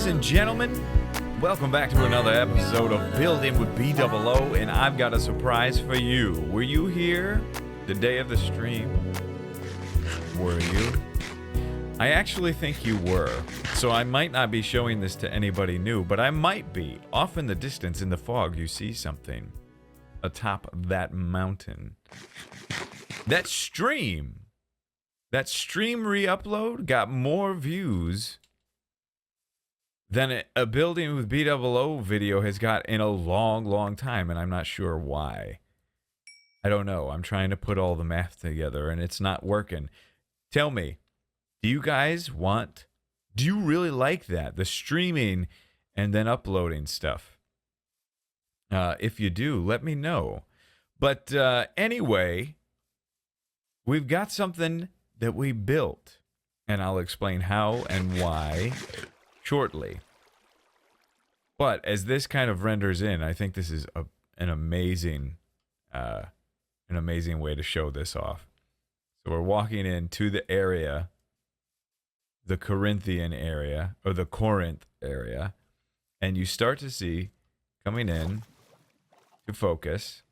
Ladies and gentlemen, welcome back to another episode of Building with BdoubleO, and I've got a surprise for you. Were you here the day of the stream? Were you? I actually think you were, so I might not be showing this to anybody new, but I might be. Off in the distance in the fog, you see something atop that mountain. That stream re-upload got more views than a Building with BdoubleO video has got in a long, long time, and I'm not sure why. I don't know. I'm trying to put all the math together, and it's not working. Tell me, do you really like that? The streaming and then uploading stuff? If you do, let me know. But anyway, we've got something that we built, and I'll explain how and why shortly. But as this kind of renders in, I think this is an amazing way to show this off. So we're walking into the area, the Corinthian area, or the Corinth area, and you start to see coming in to focus,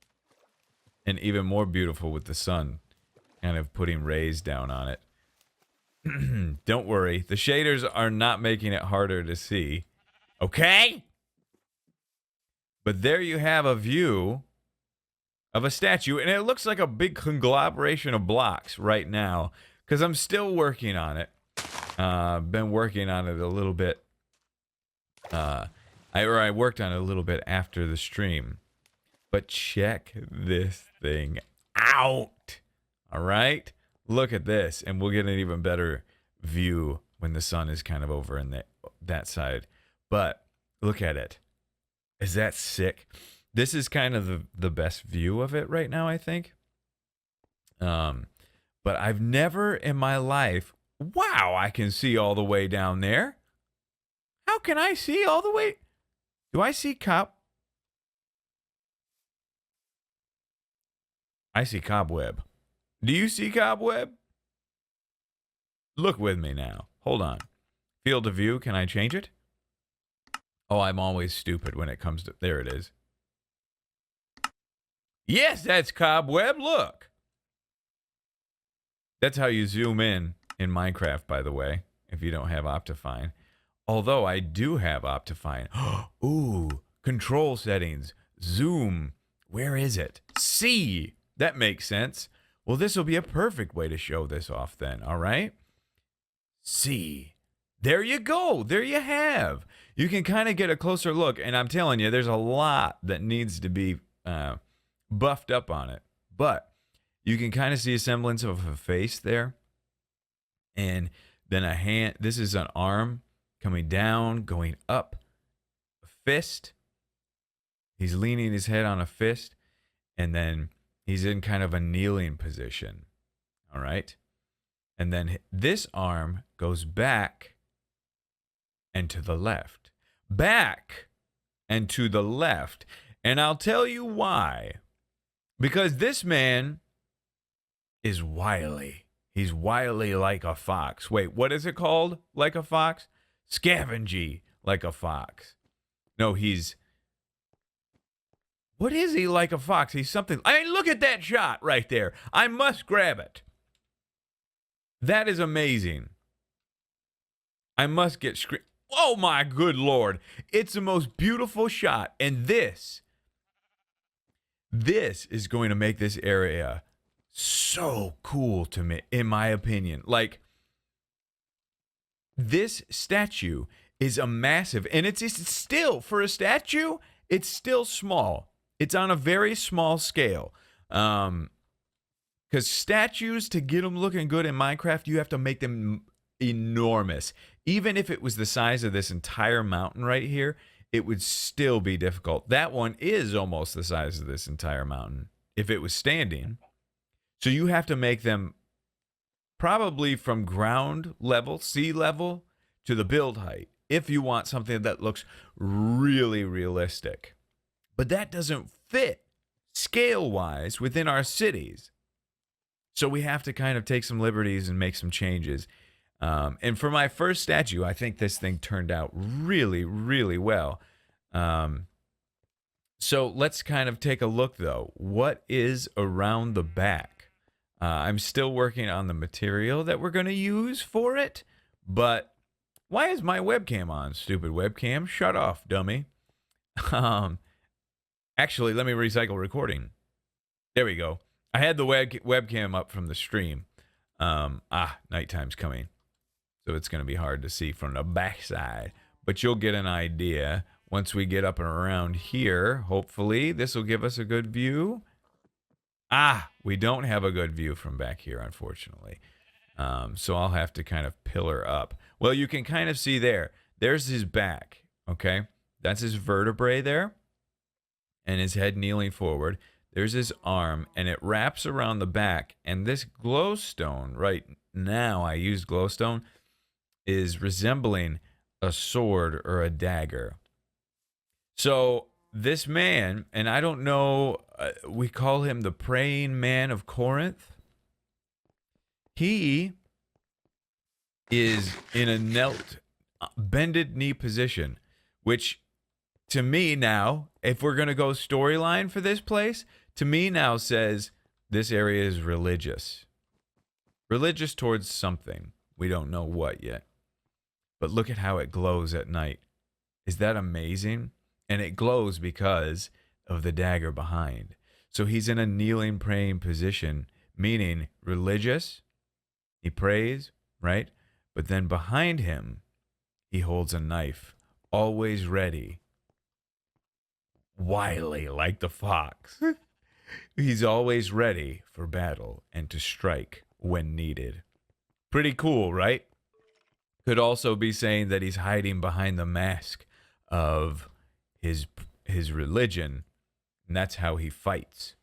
and even more beautiful with the sun kind of putting rays down on it. Don't worry, the shaders are not making it harder to see. Okay? But there you have a view of a statue, and it looks like a big conglomeration of blocks right now, because I'm still working on it. Been working on it a little bit. I worked on it a little bit after the stream. But check this thing out. All right? Look at this, and we'll get an even better view when the sun is kind of over in that side. But look at it. Is that sick? This is kind of the best view of it right now, I think. But I've never in my life... Wow, I can see all the way down there. How can I see all the way? Do I see I see cobweb. Do you see cobweb? Look with me now. Hold on. Field of view, can I change it? Oh, I'm always stupid when it comes to... There it is. Yes, that's cobweb. Look. That's how you zoom in Minecraft, by the way, if you don't have Optifine. Although I do have Optifine. Ooh, control settings. Zoom. Where is it? C. That makes sense. Well, this will be a perfect way to show this off then, all right? C. There you go. There you have. You can kind of get a closer look, and I'm telling you, there's a lot that needs to be buffed up on it. But you can kind of see a semblance of a face there. And then a hand. This is an arm coming down, going up. A fist. He's leaning his head on a fist. And then he's in kind of a kneeling position. All right. And then this arm goes back and to the left. Back and to the left. And I'll tell you why. Because this man is wily. He's wily like a fox. Wait, what is it called? Like a fox? Scavengy like a fox. No, he's... What is he like a fox? He's something... I mean, look at that shot right there. I must grab it. That is amazing. I must get screen... Oh, my good Lord. It's the most beautiful shot. And this is going to make this area so cool to me, in my opinion. Like, this statue is a massive, and it's still, for a statue, it's still small. It's on a very small scale. Because statues, to get them looking good in Minecraft, you have to make them enormous. Even if it was the size of this entire mountain right here, it would still be difficult. That one is almost the size of this entire mountain, if it was standing. So you have to make them probably from ground level, sea level, to the build height, if you want something that looks really realistic. But that doesn't fit scale-wise within our cities. So we have to kind of take some liberties and make some changes. And for my first statue, I think this thing turned out really, really well. So let's kind of take a look, though. What is around the back? I'm still working on the material that we're going to use for it, but why is my webcam on, stupid webcam? Shut off, dummy. Actually, let me recycle recording. There we go. I had the webcam up from the stream. Nighttime's coming, so it's going to be hard to see from the backside, but you'll get an idea once we get up and around here. Hopefully, this will give us a good view. We don't have a good view from back here, unfortunately. So I'll have to kind of pillar up. Well, you can kind of see there. There's his back, okay? That's his vertebrae there, and his head kneeling forward. There's his arm, and it wraps around the back. And this glowstone, right now, I used glowstone, is resembling a sword or a dagger. So this man, and I don't know, we call him the praying man of Corinth. He is in a bended knee position, which to me now, if we're going to go storyline for this place, to me now says this area is religious. Religious towards something. We don't know what yet. But look at how it glows at night. Is that amazing? And it glows because of the dagger behind. So he's in a kneeling, praying position, meaning religious. He prays, right? But then behind him, he holds a knife, always ready. Wily like the fox. He's always ready for battle and to strike when needed. Pretty cool, right? Could also be saying that he's hiding behind the mask of his religion, and that's how he fights.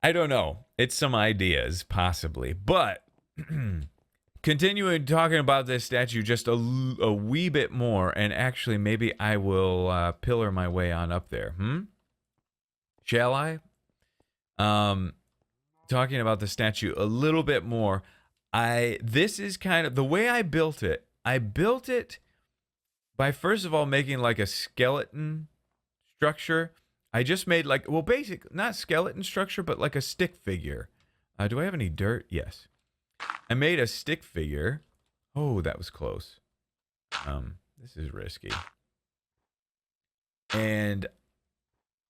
I don't know. It's some ideas, possibly. But continuing talking about this statue just a wee bit more, and actually maybe I will pillar my way on up there. Shall I? Talking about the statue a little bit more. This is kind of the way I built it. I built it by first of all making like a skeleton structure. I just made like, well, basic, not skeleton structure, but like a stick figure. Do I have any dirt? Yes. I made a stick figure. Oh, that was close. This is risky. And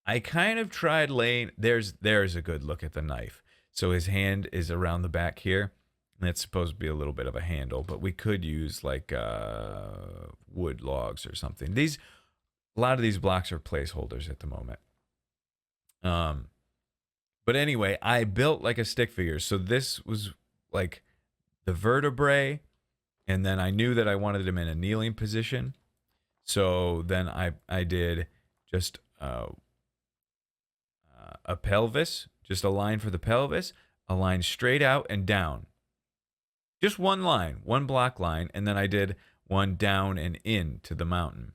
I kind of tried laying, there's a good look at the knife. So his hand is around the back here. And it's supposed to be a little bit of a handle, but we could use like wood logs or something. A lot of these blocks are placeholders at the moment. But anyway, I built like a stick figure. So this was like the vertebrae, and then I knew that I wanted him in a kneeling position. So then I did just a pelvis, just a line for the pelvis, a line straight out and down. Just one line, one block line, and then I did one down and in to the mountain.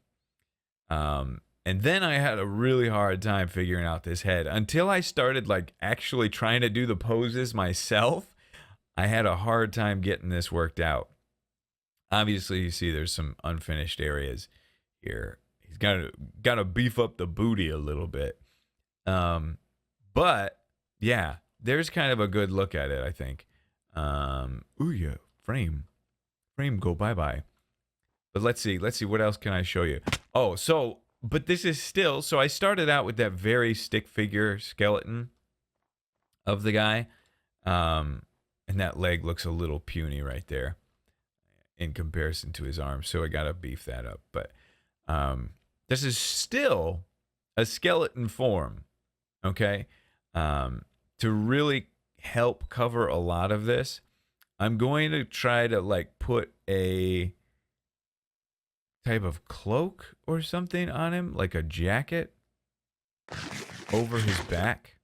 And then I had a really hard time figuring out this head. Until I started like actually trying to do the poses myself, I had a hard time getting this worked out. Obviously, you see there's some unfinished areas here. He's got to beef up the booty a little bit. But yeah, there's kind of a good look at it, I think. Ooh yeah, frame go bye-bye. But let's see what else can I show you. Oh, but this is still, so I started out with that very stick figure skeleton of the guy. And that leg looks a little puny right there in comparison to his arm. So I got to beef that up. But this is still a skeleton form, okay? To really help cover a lot of this, I'm going to try to like put a type of cloak or something on him, like a jacket over his back,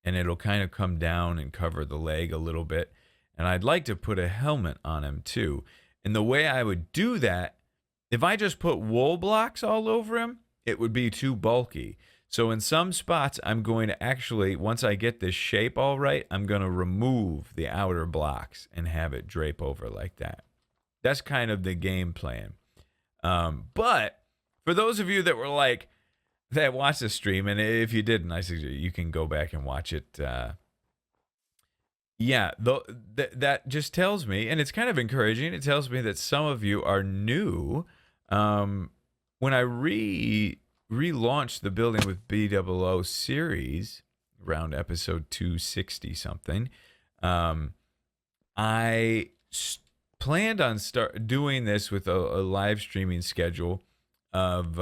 and it'll kind of come down and cover the leg a little bit. And I'd like to put a helmet on him too. And the way I would do that, if I just put wool blocks all over him, it would be too bulky. So in some spots, I'm going to actually, once I get this shape all right, I'm going to remove the outer blocks and have it drape over like that. That's kind of the game plan. But for those of you that were like, that watched the stream, and if you didn't, I suggest you can go back and watch it. That just tells me, and it's kind of encouraging, it tells me that some of you are new. When I relaunched the Building with BdoubleO series around episode 260 something, I planned on doing this with a live streaming schedule of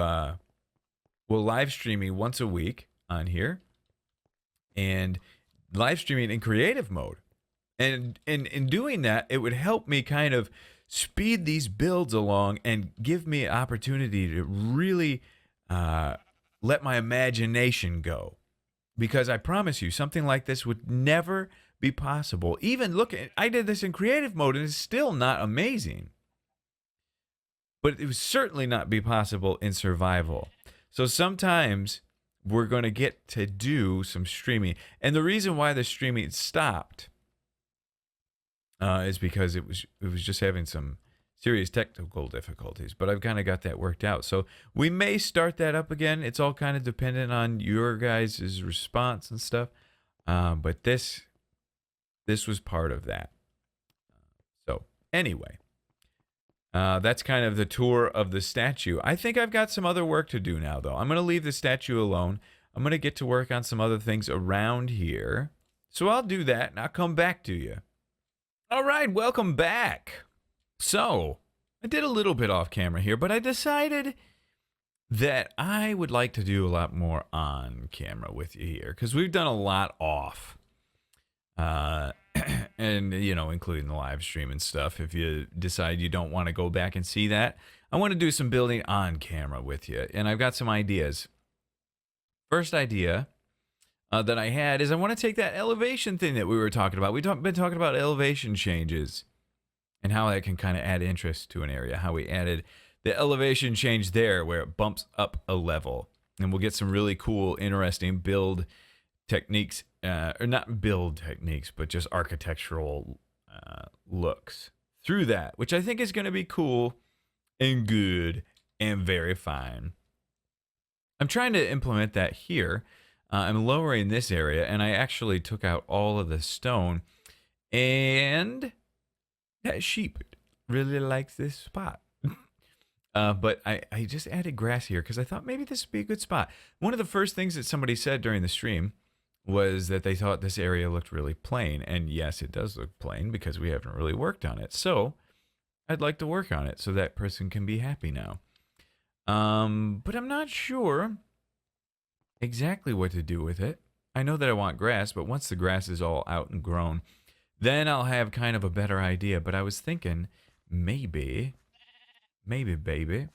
live streaming once a week on here and live streaming in creative mode. And in doing that, it would help me kind of speed these builds along and give me an opportunity to really let my imagination go. Because I promise you, something like this would never be possible. Even look, I did this in creative mode and it's still not amazing. But it would certainly not be possible in survival. So sometimes we're going to get to do some streaming. And the reason why the streaming stopped is because it was just having some serious technical difficulties. But I've kind of got that worked out. So we may start that up again. It's all kind of dependent on your guys' response and stuff. But this was part of that. So anyway. That's kind of the tour of the statue. I think I've got some other work to do now, though. I'm going to leave the statue alone. I'm going to get to work on some other things around here. So I'll do that, and I'll come back to you. All right, welcome back. So I did a little bit off camera here, but I decided that I would like to do a lot more on camera with you here because we've done a lot off. And, you know, including the live stream and stuff. If you decide you don't want to go back and see that, I want to do some building on camera with you. And I've got some ideas. First idea that I had is I want to take that elevation thing that we were talking about. We've been talking about elevation changes and how that can kind of add interest to an area. How we added the elevation change there where it bumps up a level. And we'll get some really cool, interesting build techniques, or not build techniques, but just architectural looks through that, which I think is going to be cool and good and very fine. I'm trying to implement that here. I'm lowering this area, and I actually took out all of the stone, and that sheep really likes this spot. But I just added grass here because I thought maybe this would be a good spot. One of the first things that somebody said during the stream was that they thought this area looked really plain. And yes, it does look plain because we haven't really worked on it. So I'd like to work on it so that person can be happy now. But I'm not sure exactly what to do with it. I know that I want grass, but once the grass is all out and grown, then I'll have kind of a better idea. But I was thinking maybe, baby.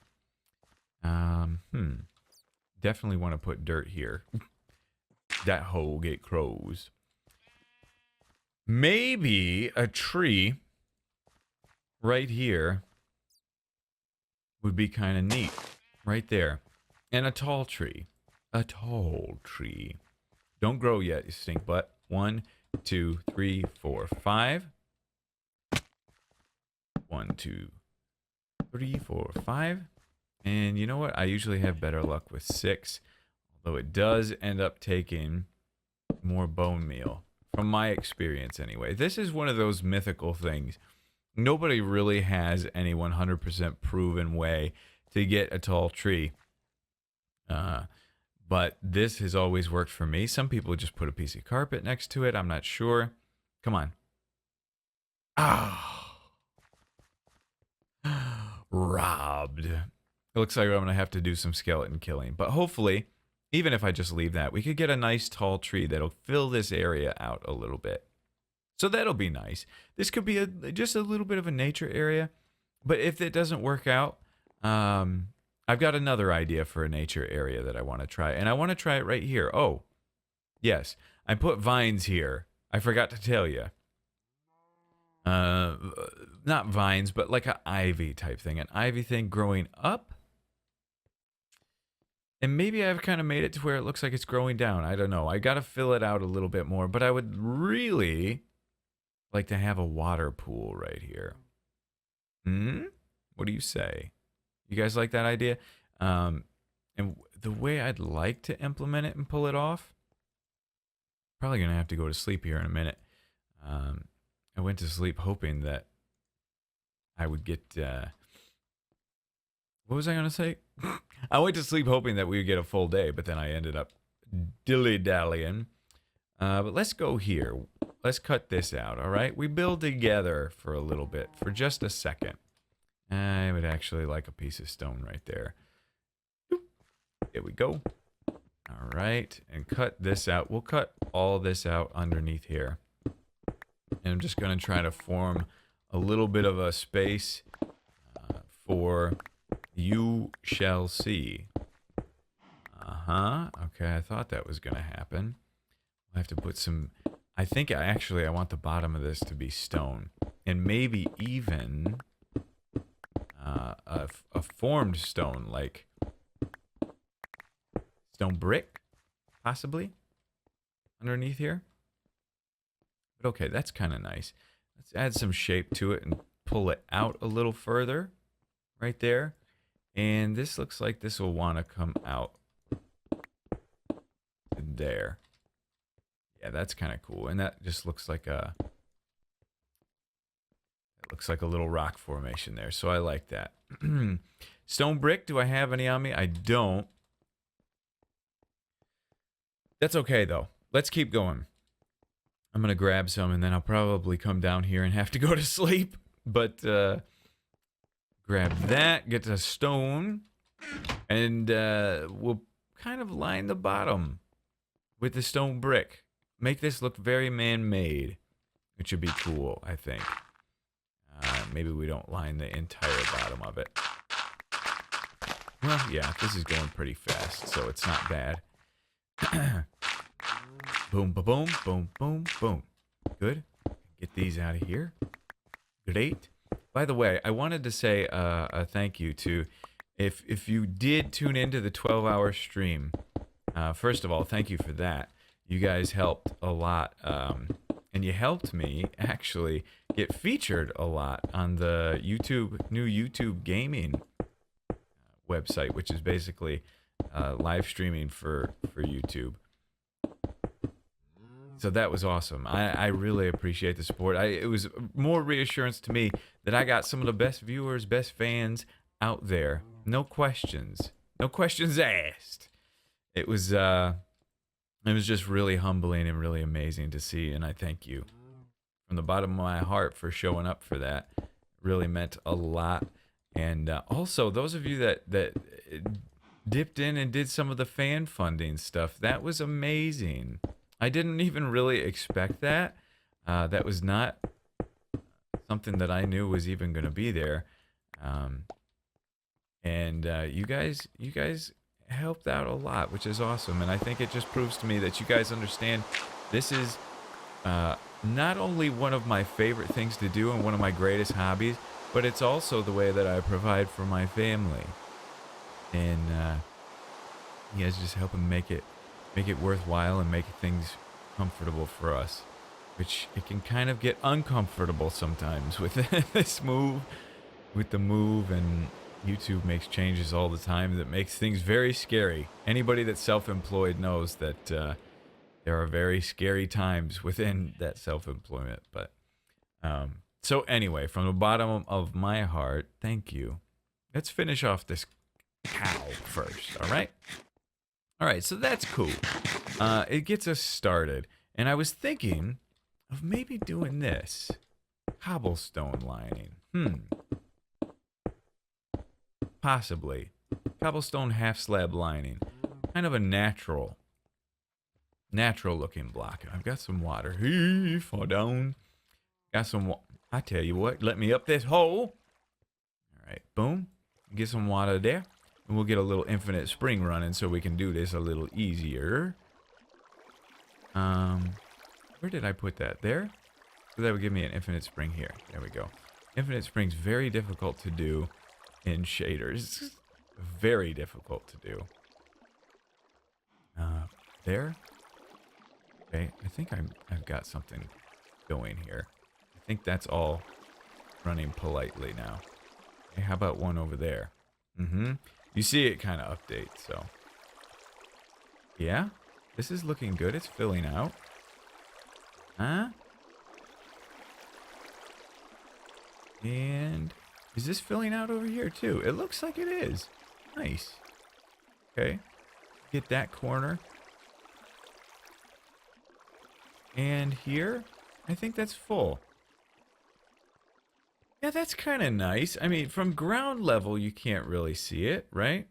Definitely want to put dirt here. That hole get crows. Maybe a tree right here would be kind of neat. Right there. And a tall tree. A tall tree. Don't grow yet, you stink butt. 1, 2, 3, 4, 5. 1, 2, 3, 4, 5. And you know what? I usually have better luck with 6. Although it does end up taking more bone meal. From my experience, anyway. This is one of those mythical things. Nobody really has any 100% proven way to get a tall tree. But this has always worked for me. Some people just put a piece of carpet next to it. I'm not sure. Come on. Ah. Robbed. It looks like I'm going to have to do some skeleton killing. But hopefully, even if I just leave that, we could get a nice tall tree that'll fill this area out a little bit. So that'll be nice. This could be just a little bit of a nature area. But if it doesn't work out, I've got another idea for a nature area that I want to try. And I want to try it right here. Oh, yes. I put vines here. I forgot to tell you. Not vines, but like an ivy type thing. An ivy thing growing up. And maybe I've kind of made it to where it looks like it's growing down. I don't know. I got to fill it out a little bit more, but I would really like to have a water pool right here. What do you say? You guys like that idea? And the way I'd like to implement it and pull it off, probably going to have to go to sleep here in a minute. I went to sleep hoping that I would get... what was I going to say? I went to sleep hoping that we would get a full day, but then I ended up dilly-dallying. But let's go here. Let's cut this out, all right? We build together for a little bit, for just a second. I would actually like a piece of stone right there. There we go. All right, and cut this out. We'll cut all this out underneath here. And I'm just going to try to form a little bit of a space for you shall see. Okay, I thought that was going to happen. I have to put some... I think I want the bottom of this to be stone. And maybe even a formed stone, like stone brick, possibly, underneath here. But okay, that's kind of nice. Let's add some shape to it and pull it out a little further right there. And this looks like this will want to come out there. Yeah, that's kind of cool. And that just looks like a... It looks like a little rock formation there. So I like that. Stone brick, do I have any on me? I don't. That's okay, though. Let's keep going. I'm going to grab some, and then I'll probably come down here and have to go to sleep. But grab that, get the stone, and we'll kind of line the bottom with the stone brick. Make this look very man-made, which would be cool, I think. Maybe we don't line the entire bottom of it. Well, yeah, this is going pretty fast, so it's not bad. Boom, ba-boom, boom, boom, boom. Good. Get these out of here. Great. By the way, I wanted to say a thank you to, if you did tune into the 12-hour stream, first of all, thank you for that. You guys helped a lot, and you helped me actually get featured a lot on the new YouTube gaming website, which is basically live streaming for YouTube. So that was awesome. I really appreciate the support. It was more reassurance to me that I got some of the best viewers, best fans out there. No questions. No questions asked. It was just really humbling and really amazing to see, and I thank you from the bottom of my heart for showing up for that. It really meant a lot. And also, those of you that dipped in and did some of the fan funding stuff, that was amazing. I didn't even really expect that. That was not something that I knew was even going to be there. And you guys helped out a lot, which is awesome. And I think it just proves to me that you guys understand this is not only one of my favorite things to do and one of my greatest hobbies, but it's also the way that I provide for my family. And you guys just helping make it worthwhile and make things comfortable for us, which it can kind of get uncomfortable sometimes with this move, with the move, and YouTube makes changes all the time that makes things very scary. Anybody that's self-employed knows that there are very scary times within that self-employment. But so anyway, from the bottom of my heart, thank you. Let's finish off this cow first, all right? All right, so that's cool. It gets us started. And I was thinking of maybe doing this. Cobblestone lining. Possibly. Cobblestone half slab lining. Kind of a natural looking block. I've got some water. Hey, fall down. Got some water. I tell you what, let me up this hole. All right, boom. Get some water there. And we'll get a little infinite spring running so we can do this a little easier. Where did I put that? There? So that would give me an infinite spring here. There we go. Infinite spring's very difficult to do in shaders. Very difficult to do. There. Okay, I think I've got something going here. I think that's all running politely now. Okay, how about one over there? Mm-hmm. You see it kind of update, so. Yeah, this is looking good. It's filling out. Huh? And is this filling out over here too? It looks like it is. Nice. Okay. Get that corner. And here, I think that's full. Yeah, that's kind of nice. I mean, from ground level, you can't really see it, right?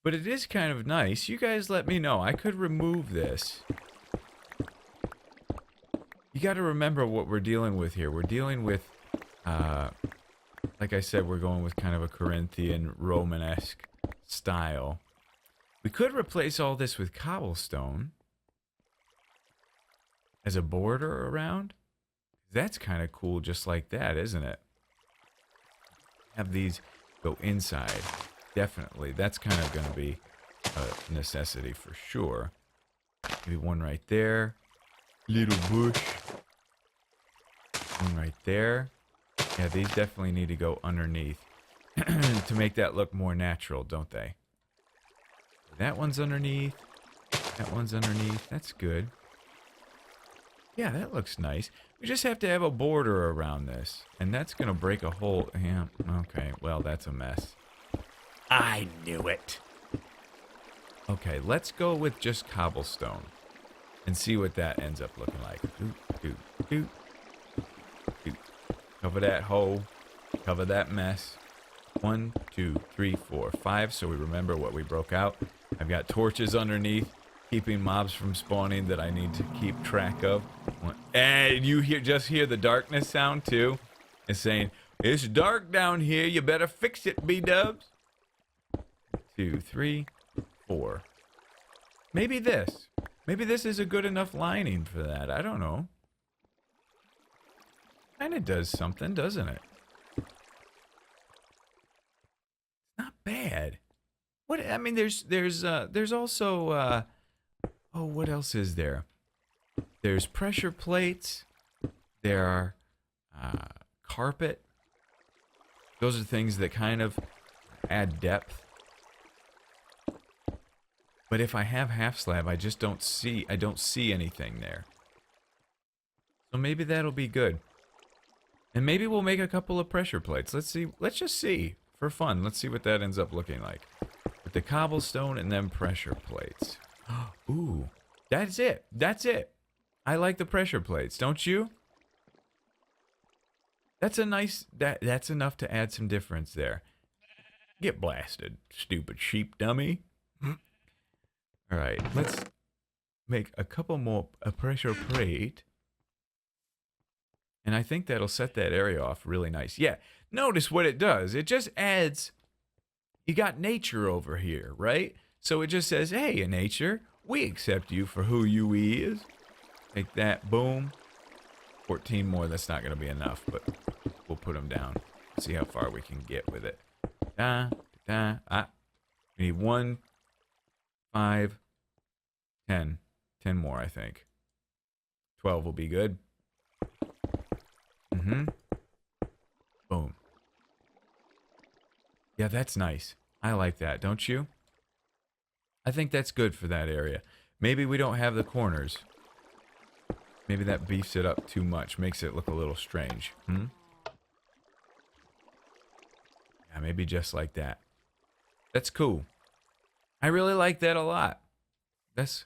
But it is kind of nice. You guys let me know. I could remove this. You got to remember what we're dealing with here. We're dealing with, like I said, we're going with kind of a Corinthian Romanesque style. We could replace all this with cobblestone as a border around. That's kind of cool just like that, isn't it? Have these go inside. Definitely. That's kind of going to be a necessity for sure. Maybe one right there. Little bush. One right there. Yeah, these definitely need to go underneath to make that look more natural, don't they? That one's underneath. That one's underneath. That's good. Yeah, that looks nice. We just have to have a border around this. And that's going to break a hole. Yeah, okay. Well, that's a mess. I knew it. Okay, let's go with just cobblestone. And see what that ends up looking like. Doot. Cover that hole. Cover that mess. 1, 2, 3, 4, 5. So we remember what we broke out. I've got torches underneath, keeping mobs from spawning that I need to keep track of. And you just hear the darkness sound too. It's saying, it's dark down here. You better fix it, B-dubs. 2, 3, 4. Maybe this. Maybe this is a good enough lining for that. I don't know. Kind of does something, doesn't it? Not bad. What I mean, there's also oh, what else is there? There's pressure plates. There are carpet. Those are things that kind of add depth. But if I have half slab, I don't see anything there. So maybe that'll be good. And maybe we'll make a couple of pressure plates. Let's see. Let's just see for fun. Let's see what that ends up looking like. With the cobblestone and then pressure plates. Ooh, that's it. That's it. I like the pressure plates, don't you? That's a nice, that's enough to add some difference there. Get blasted, stupid sheep dummy. All right, let's make a couple more, a pressure plate. And I think that'll set that area off really nice. Yeah, notice what it does. It just adds, you got nature over here, right? So it just says, hey, nature, we accept you for who you is. Take that, boom. 14 more, that's not going to be enough, but we'll put them down. See how far we can get with it. We need 1, 5, 10. 10 more, I think. 12 will be good. Boom. Yeah, that's nice. I like that, don't you? I think that's good for that area. Maybe we don't have the corners. Maybe that beefs it up too much. Makes it look a little strange. Yeah, maybe just like that. That's cool. I really like that a lot. That's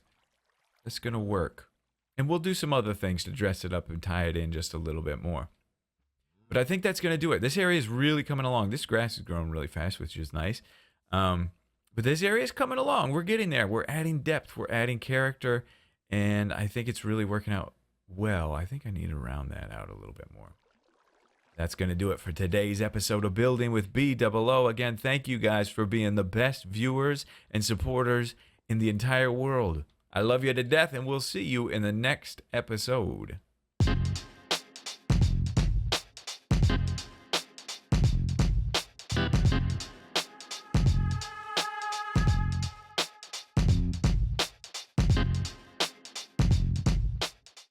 gonna work. And we'll do some other things to dress it up and tie it in just a little bit more. But I think that's going to do it. This area is really coming along. This grass is growing really fast, which is nice. But this area is coming along. We're getting there. We're adding depth. We're adding character. And I think it's really working out well. I think I need to round that out a little bit more. That's going to do it for today's episode of Building with BdoubleO. Again, thank you guys for being the best viewers and supporters in the entire world. I love you to death, and we'll see you in the next episode.